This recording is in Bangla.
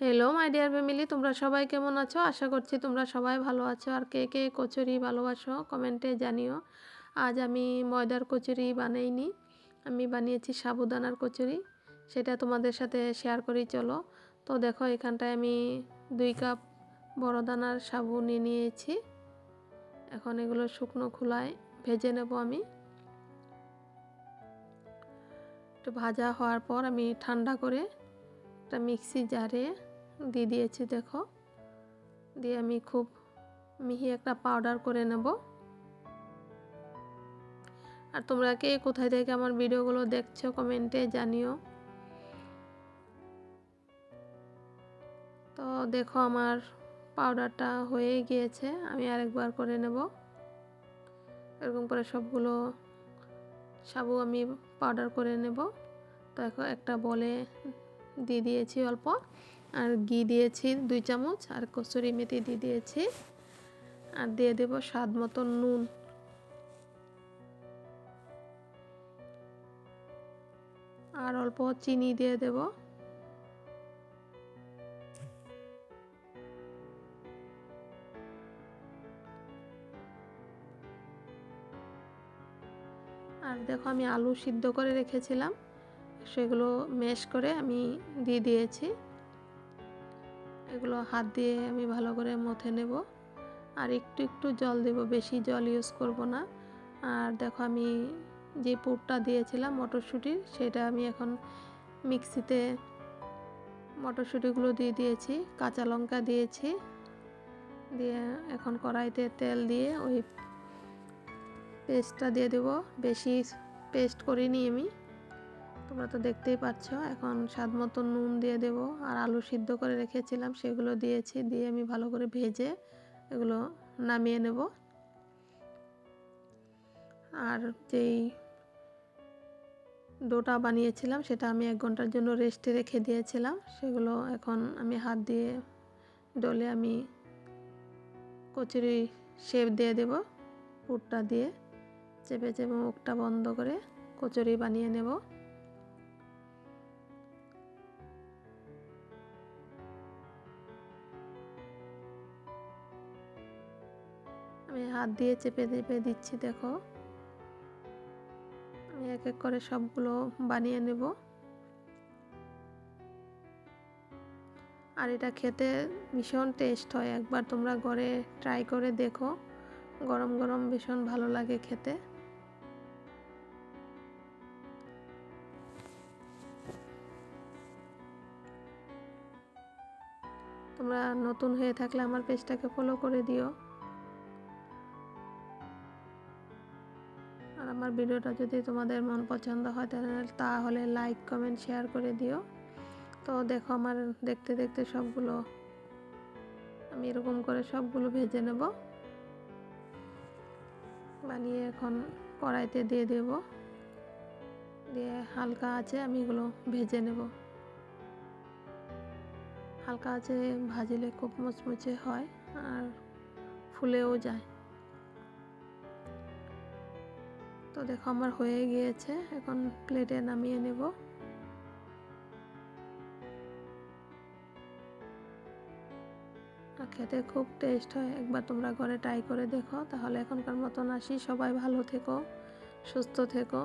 হ্যালো মাই ডিয়ার ফ্যামিলি, তোমরা সবাই কেমন আছো? আশা করছি তোমরা সবাই ভালো আছো। আর কে কে কচুরি ভালোবাসো কমেন্টে জানিও। আজ আমি ময়দার কচুরি বানাইনি, আমি বানিয়েছি সাবুদানার কচুরি। সেটা তোমাদের সাথে শেয়ার করি চলো। তো দেখো, এখানটায় আমি 2 কাপ বড় দানার সাবু নিয়ে নিয়েছি। এখন এগুলো শুকনো খোলায় ভেজে নেব আমি। একটু ভাজা হওয়ার পর আমি ঠান্ডা করে একটা মিক্সি জারে দিয়ে দিয়েছি। দেখো, দিয়ে আমি খুব মিহি একটা পাউডার করে নেব। আর তোমরা কে কোথায় থেকে আমার ভিডিওগুলো দেখছো কমেন্টে জানিও। তো দেখো, আমার পাউডারটা হয়ে গিয়েছে, আমি আরেকবার করে নেব। এরকম করে সবগুলো সাবু আমি পাউডার করে নেব। তো এখন একটা বলে দিয়ে দিয়েছি অল্প, আর ঘি দিয়েছি 2 চামচ, আর কসুরি মেথি দিয়ে দিয়েছি, আর দিয়ে দেব স্বাদ মতো নুন। আর অল্প চিনি দিয়ে দেব। আর দেখো, আমি আলু সিদ্ধ করে রেখেছিলাম, সেগুলো ম্যাশ করে আমি দিয়ে দিয়েছি। এগুলো হাত দিয়ে আমি ভালো করে মথে নেব। আর একটু একটু জল দেব, বেশি জল ইউজ করব না। আর দেখো, আমি যে পুরটা দিয়েছিলাম মটরশুঁটির, সেটা আমি এখন মিক্সিতে মটরশুঁটিগুলো দিয়ে দিয়েছি, কাঁচা লঙ্কা দিয়েছি, দিয়ে এখন কড়াইতে তেল দিয়ে ওই পেস্টটা দিয়ে দেব। বেশি পেস্ট করিনি আমি, তোমরা তো দেখতেই পাচ্ছ। এখন স্বাদ মতো নুন দিয়ে দেব, আর আলু সিদ্ধ করে রেখেছিলাম সেগুলো দিয়েছি, দিয়ে আমি ভালো করে ভেজে এগুলো নামিয়ে নেব। আর যেই ডোটা বানিয়েছিলাম সেটা আমি 1 ঘন্টার জন্য রেস্টে রেখে দিয়েছিলাম, সেগুলো এখন আমি হাত দিয়ে ডলে আমি কচুরি শেপ দিয়ে দেব। পুরটা দিয়ে চেপে চেপে মুখটা বন্ধ করে কচুরি বানিয়ে নেব। আমি হাত দিয়ে চেপে চেপে দিচ্ছি। দেখো, আমি এক এক করে সবগুলো বানিয়ে নেব। আর এটা খেতে ভীষণ টেস্ট হয়, একবার তোমরা ঘরে ট্রাই করে দেখো। গরম গরম ভীষণ ভালো লাগে খেতে। তোমরা নতুন হয়ে থাকলে আমার পেজটাকে ফলো করে দিও। আর আমার ভিডিওটা যদি তোমাদের মন পছন্দ হয় তাহলে লাইক কমেন্ট শেয়ার করে দিও। তো দেখো, আমার দেখতে দেখতে সবগুলো আমি এরকম করে সবগুলো ভেজে নেব। বানিয়ে এখন কড়াইতে দিয়ে দেব, দিয়ে হালকা আঁচে আমি এগুলো ভেজে নেব। হালকা আঁচে ভাজলে খুব মুচমুচে হয় আর ফুলেও যায়। তো দেখো, আমার হয়ে গিয়েছে, এখন প্লেটে নামিয়ে নেব। খেতে খুব টেস্ট হয়, একবার তোমরা ঘরে ট্রাই করে দেখো। তাহলে এখনকার মতন আসি, সবাই ভালো থেকো, সুস্থ থেকো।